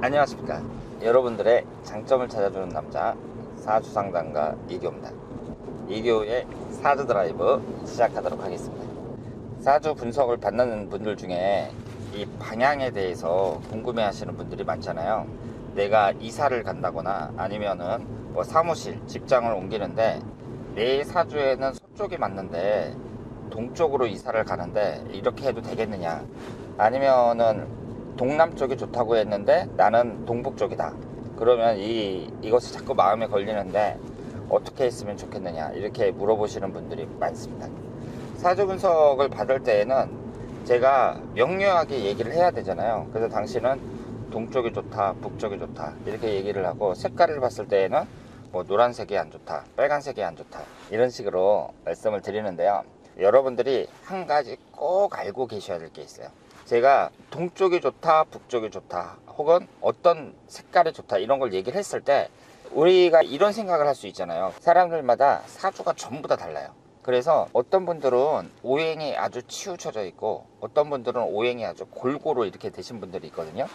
안녕하십니까. 여러분들의 장점을 찾아주는 남자 사주상담가 이교입니다. 이교의 사주 드라이브 시작하도록 하겠습니다. 사주 분석을 받는 분들 중에 이 방향에 대해서 궁금해 하시는 분들이 많잖아요. 내가 이사를 간다거나 아니면은 뭐 사무실, 직장을 옮기는데 내 사주에는 서쪽이 맞는데 동쪽으로 이사를 가는데 이렇게 해도 되겠느냐, 아니면은 동남쪽이 좋다고 했는데 나는 동북쪽이다, 그러면 이것이 자꾸 마음에 걸리는데 어떻게 했으면 좋겠느냐, 이렇게 물어보시는 분들이 많습니다. 사주 분석을 받을 때에는 제가 명료하게 얘기를 해야 되잖아요. 그래서 당신은 동쪽이 좋다, 북쪽이 좋다, 이렇게 얘기를 하고, 색깔을 봤을 때에는 뭐 노란색이 안 좋다, 빨간색이 안 좋다, 이런 식으로 말씀을 드리는데요. 여러분들이 한 가지 꼭 알고 계셔야 될 게 있어요. 제가 동쪽이 좋다, 북쪽이 좋다, 혹은 어떤 색깔이 좋다, 이런 걸 얘기를 했을 때 우리가 이런 생각을 할 수 있잖아요. 사람들마다 사주가 전부 다 달라요. 그래서 어떤 분들은 오행이 아주 치우쳐져 있고 어떤 분들은 오행이 아주 골고루 이렇게 되신 분들이 있거든요.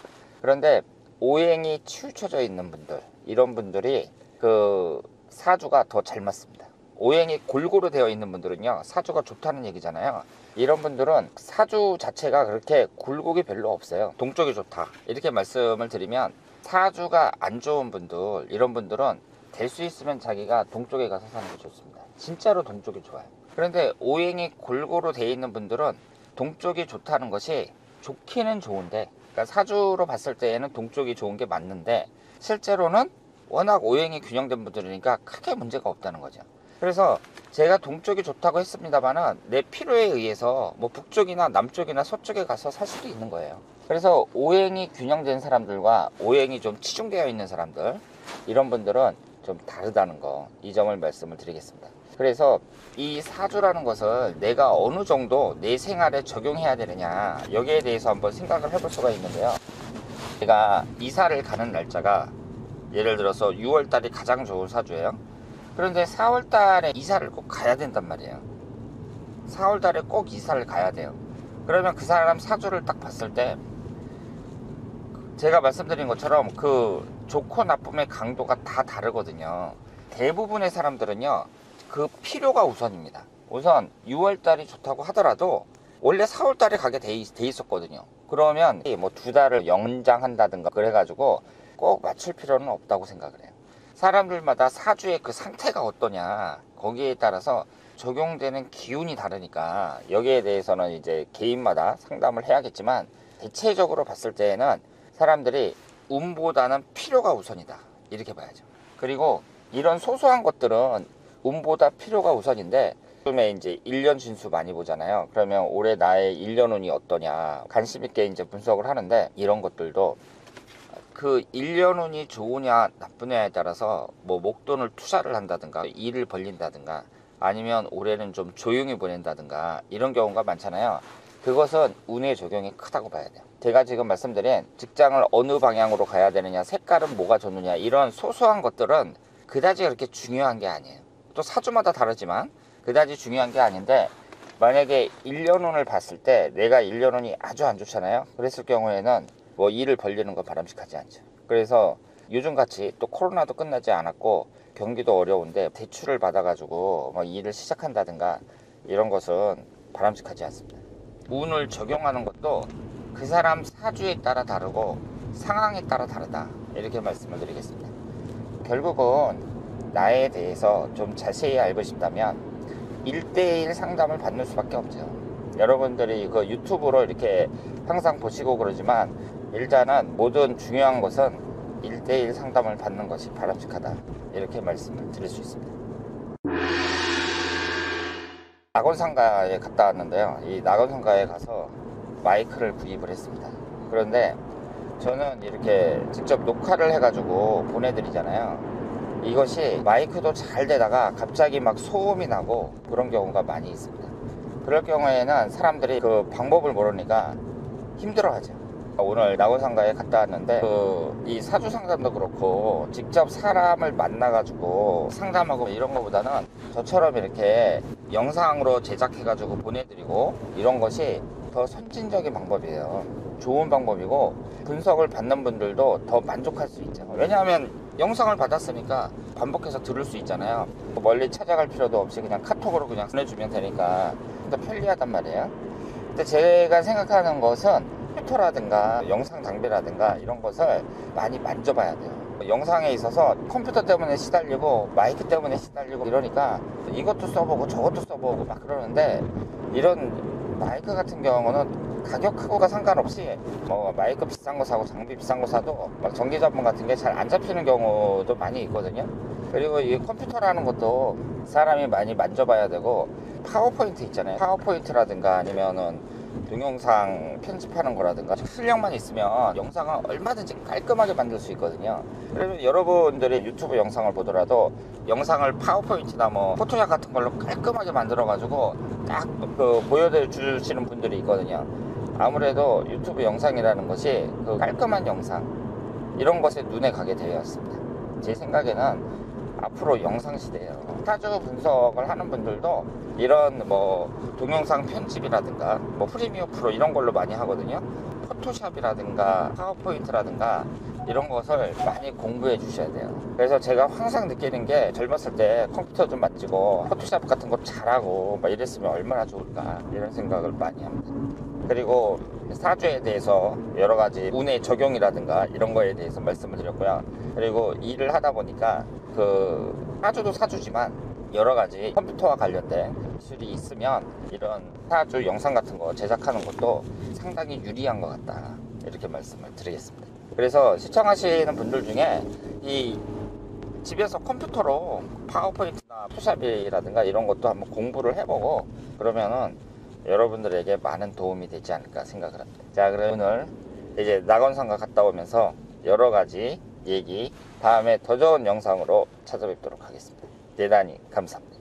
그런데 오행이 치우쳐져 있는 분들, 이런 분들이 그 사주가 더 잘 맞습니다. 오행이 골고루 되어 있는 분들은요, 사주가 좋다는 얘기잖아요. 이런 분들은 사주 자체가 그렇게 굴곡이 별로 없어요. 동쪽이 좋다, 이렇게 말씀을 드리면, 사주가 안 좋은 분들, 이런 분들은 될 수 있으면 자기가 동쪽에 가서 사는 게 좋습니다. 진짜로 동쪽이 좋아요. 그런데 오행이 골고루 되어 있는 분들은 동쪽이 좋다는 것이 좋기는 좋은데, 그러니까 사주로 봤을 때에는 동쪽이 좋은 게 맞는데 실제로는 워낙 오행이 균형된 분들이니까 크게 문제가 없다는 거죠. 그래서 제가 동쪽이 좋다고 했습니다만은 내 필요에 의해서 뭐 북쪽이나 남쪽이나 서쪽에 가서 살 수도 있는 거예요. 그래서 오행이 균형된 사람들과 오행이 좀 치중되어 있는 사람들, 이런 분들은 좀 다르다는 거, 이 점을 말씀을 드리겠습니다. 그래서 이 사주라는 것을 내가 어느 정도 내 생활에 적용해야 되느냐, 여기에 대해서 한번 생각을 해볼 수가 있는데요. 제가 이사를 가는 날짜가 예를 들어서 6월달이 가장 좋은 사주예요. 그런데 4월달에 이사를 꼭 가야 된단 말이에요. 4월달에 꼭 이사를 가야 돼요. 그러면 그 사람 사주를 딱 봤을 때 제가 말씀드린 것처럼 그 좋고 나쁨의 강도가 다 다르거든요. 대부분의 사람들은요, 그 필요가 우선입니다. 우선 6월달이 좋다고 하더라도 원래 4월달에 가게 돼 있었거든요. 그러면 뭐 2달을 연장한다든가 그래가지고 꼭 맞출 필요는 없다고 생각을 해요. 사람들마다 사주의 그 상태가 어떠냐, 거기에 따라서 적용되는 기운이 다르니까 여기에 대해서는 이제 개인마다 상담을 해야겠지만, 대체적으로 봤을 때에는 사람들이 운보다는 필요가 우선이다, 이렇게 봐야죠. 그리고 이런 소소한 것들은 운보다 필요가 우선인데, 요즘에 이제 1년 진수 많이 보잖아요. 그러면 올해 나의 1년 운이 어떠냐 관심 있게 이제 분석을 하는데, 이런 것들도 그 1년 운이 좋으냐 나쁘냐에 따라서 뭐 목돈을 투자를 한다든가 일을 벌린다든가 아니면 올해는 좀 조용히 보낸다든가 이런 경우가 많잖아요. 그것은 운의 적용이 크다고 봐야 돼요. 제가 지금 말씀드린 직장을 어느 방향으로 가야 되느냐, 색깔은 뭐가 좋느냐, 이런 소소한 것들은 그다지 그렇게 중요한 게 아니에요. 또 사주마다 다르지만 그다지 중요한 게 아닌데, 만약에 1년 운을 봤을 때 내가 1년 운이 아주 안 좋잖아요. 그랬을 경우에는 뭐 일을 벌리는 건 바람직하지 않죠. 그래서 요즘같이 또 코로나도 끝나지 않았고 경기도 어려운데 대출을 받아가지고 뭐 일을 시작한다든가 이런 것은 바람직하지 않습니다. 운을 적용하는 것도 그 사람 사주에 따라 다르고 상황에 따라 다르다, 이렇게 말씀을 드리겠습니다. 결국은 나에 대해서 좀 자세히 알고 싶다면 1대1 상담을 받는 수밖에 없죠. 여러분들이 그 유튜브로 이렇게 항상 보시고 그러지만, 일단은 모든 중요한 것은 1대1 상담을 받는 것이 바람직하다, 이렇게 말씀을 드릴 수 있습니다. 낙원상가에 갔다 왔는데요. 이 낙원상가에 가서 마이크를 구입을 했습니다. 그런데 저는 이렇게 직접 녹화를 해가지고 보내드리잖아요. 이것이 마이크도 잘 되다가 갑자기 막 소음이 나고 그런 경우가 많이 있습니다. 그럴 경우에는 사람들이 그 방법을 모르니까 힘들어하죠. 오늘 낙원상가에 갔다 왔는데 이 사주 상담도 그렇고 직접 사람을 만나가지고 상담하고 이런 거보다는 저처럼 이렇게 영상으로 제작해가지고 보내드리고 이런 것이 더 선진적인 방법이에요. 좋은 방법이고 분석을 받는 분들도 더 만족할 수 있죠. 왜냐하면 영상을 받았으니까 반복해서 들을 수 있잖아요. 멀리 찾아갈 필요도 없이 그냥 카톡으로 그냥 보내주면 되니까 더 편리하단 말이에요. 근데 제가 생각하는 것은 컴퓨터라든가 영상 장비라든가 이런 것을 많이 만져봐야 돼요. 영상에 있어서 컴퓨터 때문에 시달리고 마이크 때문에 시달리고 이러니까 이것도 써보고 저것도 써보고 막 그러는데, 이런 마이크 같은 경우는 가격하고가 상관없이 뭐 마이크 비싼 거 사고 장비 비싼 거 사도 막 전기잡음 같은 게 잘 안 잡히는 경우도 많이 있거든요. 그리고 이 컴퓨터라는 것도 사람이 많이 만져봐야 되고, 파워포인트 있잖아요. 파워포인트라든가 아니면은 동영상 편집하는 거라든가 실력만 있으면 영상을 얼마든지 깔끔하게 만들 수 있거든요. 그래서 여러분들이 유튜브 영상을 보더라도 영상을 파워포인트나 뭐 포토샵 같은 걸로 깔끔하게 만들어 가지고 딱 보여드려 주시는 분들이 있거든요. 아무래도 유튜브 영상이라는 것이 그 깔끔한 영상, 이런 것에 눈에 가게 되었습니다. 제 생각에는 앞으로 영상 시대예요. 사주 분석을 하는 분들도 이런 뭐 동영상 편집이라든가 뭐 프리미어 프로 이런 걸로 많이 하거든요. 포토샵이라든가 파워포인트라든가 이런 것을 많이 공부해 주셔야 돼요. 그래서 제가 항상 느끼는 게, 젊었을 때 컴퓨터 좀 만지고 포토샵 같은 거 잘하고 막 이랬으면 얼마나 좋을까, 이런 생각을 많이 합니다. 그리고 사주에 대해서 여러 가지 운의 적용이라든가 이런 거에 대해서 말씀을 드렸고요. 그리고 일을 하다 보니까 그 사주도 사주지만 여러 가지 컴퓨터와 관련된 기술이 있으면 이런 사주 영상 같은 거 제작하는 것도 상당히 유리한 것 같다, 이렇게 말씀을 드리겠습니다. 그래서 시청하시는 분들 중에 이 집에서 컴퓨터로 파워포인트나 포토샵이라든가 이런 것도 한번 공부를 해보고 그러면은 여러분들에게 많은 도움이 되지 않을까 생각을 합니다. 자, 그럼 오늘 이제 낙원상가 갔다 오면서 여러 가지 얘기, 다음에 더 좋은 영상으로 찾아뵙도록 하겠습니다. 대단히 감사합니다.